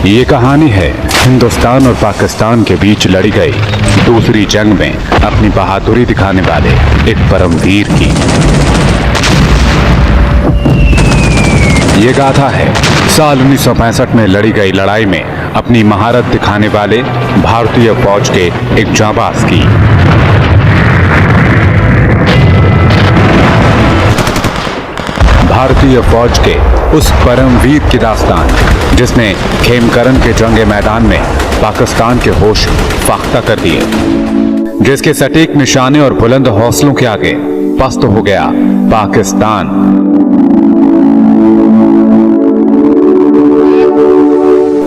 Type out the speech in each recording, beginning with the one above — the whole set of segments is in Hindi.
ये कहानी है हिंदुस्तान और पाकिस्तान के बीच लड़ी गई दूसरी जंग में अपनी बहादुरी दिखाने वाले एक परमवीर की। ये गाथा है साल 1965 में लड़ी गई लड़ाई में अपनी महारत दिखाने वाले भारतीय फौज के एक जांबाज की। भारतीय फौज के उस परमवीर की दास्तान जिसने खेमकरन के जंगे मैदान में पाकिस्तान के होश फाख्ता कर दिए, जिसके सटीक निशाने और बुलंद हौसलों के आगे पस्त हो गया पाकिस्तान।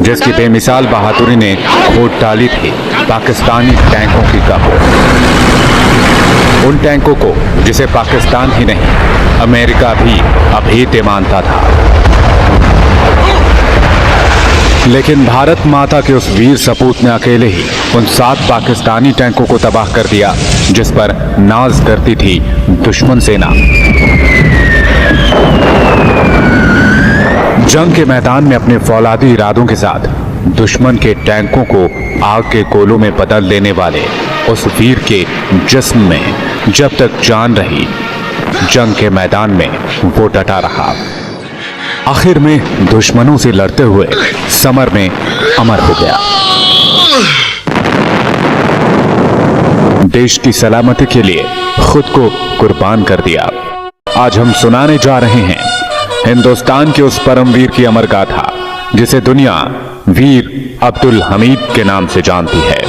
जिसकी बेमिसाल बहादुरी ने खोद डाली थी पाकिस्तानी टैंकों की कब्र। उन टैंकों को जिसे पाकिस्तान ही नहीं अमेरिका भी अभेद्य मानता था। लेकिन भारत माता के उस वीर सपूत ने अकेले ही उन 7 पाकिस्तानी टैंकों को तबाह कर दिया जिस पर नाज करती थी दुश्मन सेना। जंग के मैदान में अपने फौलादी इरादों के साथ दुश्मन के टैंकों को आग के गोलों में बदल देने वाले उस वीर के जिस्म में जब तक जान रही, जंग के मैदान में वो डटा रहा। आखिर में दुश्मनों से लड़ते हुए समर में अमर हो गया। देश की सलामती के लिए खुद को कुर्बान कर दिया। आज हम सुनाने जा रहे हैं हिंदुस्तान के उस परमवीर की अमर गाथा जिसे दुनिया वीर अब्दुल हमीद के नाम से जानती है।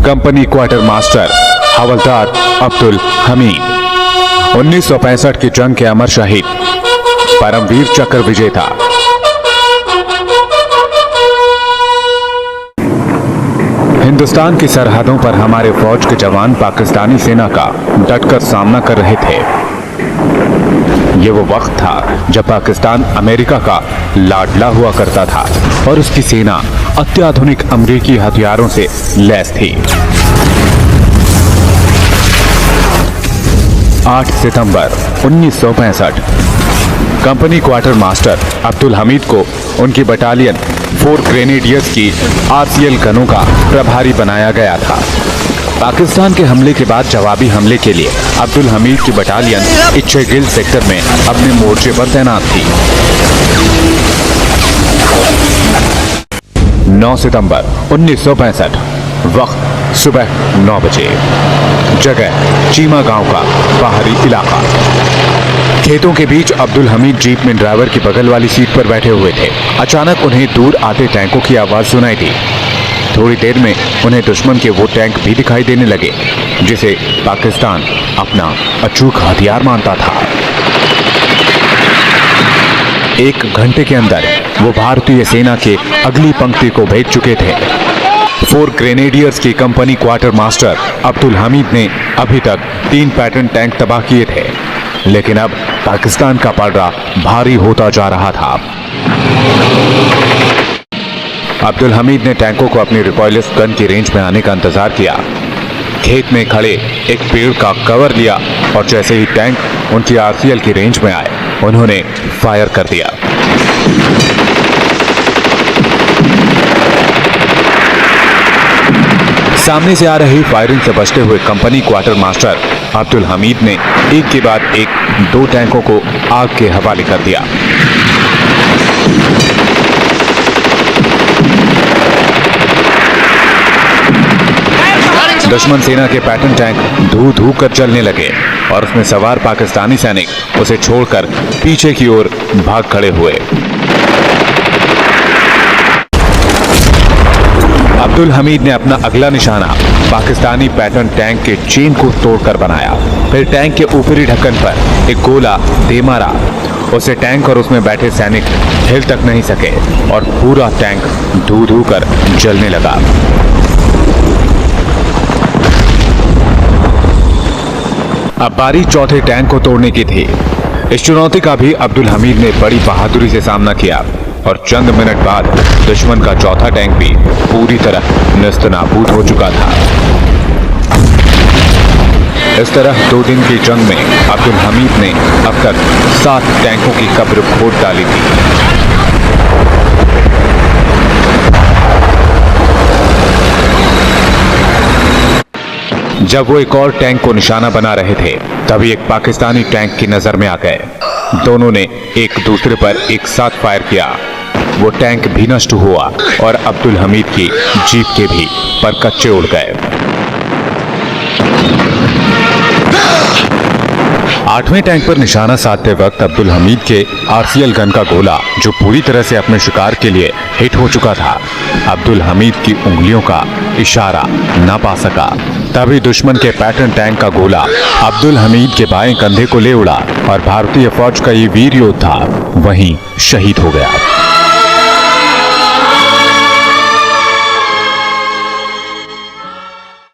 कंपनी क्वार्टर मास्टर हवलदार अब्दुल हमीद 1965 की जंग के अमर शहीद, परमवीर चक्र विजेता। हिंदुस्तान की सरहदों पर हमारे फौज के जवान पाकिस्तानी सेना का डटकर सामना कर रहे थे। ये वो वक्त था जब पाकिस्तान अमेरिका का लाडला हुआ करता था और उसकी सेना अत्याधुनिक अमेरिकी हथियारों से लैस थी। 8 सितंबर 1965 company quarter master Abdul Hamid को उनकी बटालियन 4 ग्रेनेडियर्स की आरसीएल गनों का प्रभारी बनाया गया था। पाकिस्तान के हमले के बाद जवाबी हमले के लिए अब्दुल हमीद की बटालियन इच्छेगिल सेक्टर में अपने मोर्चे पर तैनात थी। 9 सितंबर 1965 वक्त सुबह 9 बजे, जगह चीमा गांव का बाहरी इलाका। खेतों के बीच अब्दुल हमीद जीप में ड्राइवर की बगल वाली सीट पर बैठे हुए थे। अचानक उन्हें दूर आते टैंकों की आवाज सुनाई दी। थोड़ी देर में उन्हें दुश्मन के वो टैंक भी दिखाई देने लगे जिसे पाकिस्तान अपना अचूक हथियार मानता था। 1 घंटे के अंदर वो भारतीय सेना के अगली पंक्ति को भेज चुके थे। 4 ग्रेनेडियर्स की company quarter master Abdul Hamid ने अभी तक 3 पैटर्न टैंक तबाह किए थे, लेकिन अब पाकिस्तान का पलड़ा भारी होता जा रहा था। अब्दुल हमीद ने टैंकों को अपनी रिकॉइललेस गन की रेंज में आने का इंतजार किया। खेत में खड़े एक पेड़ का कवर लिया और जैसे ही टैंक उनकी आरसीएल की रेंज में आए, उन्होंने फायर कर दिया। सामने से आ रही फायरिंग से बचते हुए company quarter master Abdul Hamid ने एक के बाद एक 2 टैंकों को आग के हवाले कर दिया। दुश्मन सेना के पैटर्न टैंक धू धू कर चलने लगे और उसमें सवार पाकिस्तानी सैनिक उसे छोड़कर पीछे की ओर भाग खड़े हुए। अब्दुल हमीद ने अपना अगला निशाना पाकिस्तानी पैटर्न टैंक के चेन को तोड़कर बनाया। फिर टैंक के ऊपरी ढक्कन पर एक गोला दे मारा। उसे टैंक और उसमें बैठे सैनिक हिल तक नहीं सके और पूरा टैंक धू धू कर जलने लगा। अब बारी चौथे टैंक को तोड़ने की थी। इस चुनौती का भी अब्दुल हमीद ने बड़ी बहादुरी से सामना किया और चंद मिनट बाद दुश्मन का चौथा टैंक भी पूरी तरह नेस्तनाबूद हो चुका था। इस तरह 2 दिन की जंग में अब्दुल हमीद ने अब तक 7 टैंकों की कब्र खोद डाली थी। जब वो एक और टैंक को निशाना बना रहे थे, तभी एक पाकिस्तानी टैंक की नजर में आ गए। दोनों ने एक दूसरे पर एक साथ फायर किया। वो टैंक भी नष्ट हुआ और अब्दुल हमीद की जीप के भी पर कच्चे उड़ गए। 8वें टैंक पर निशाना साधते वक्त अब्दुल हमीद के आरसीएल गन का गोला, जो पूरी तरह से अपने शिकार के लिए हिट हो चुका था, अब्दुल हमीद की उंगलियों का इशारा ना पा सका। तभी दुश्मन के पैटर्न टैंक का गोला अब्दुल हमीद के बाएं कंधे को ले उड़ा और भारतीय फौज का ये वीर योद्धा वहीं शहीद हो गया।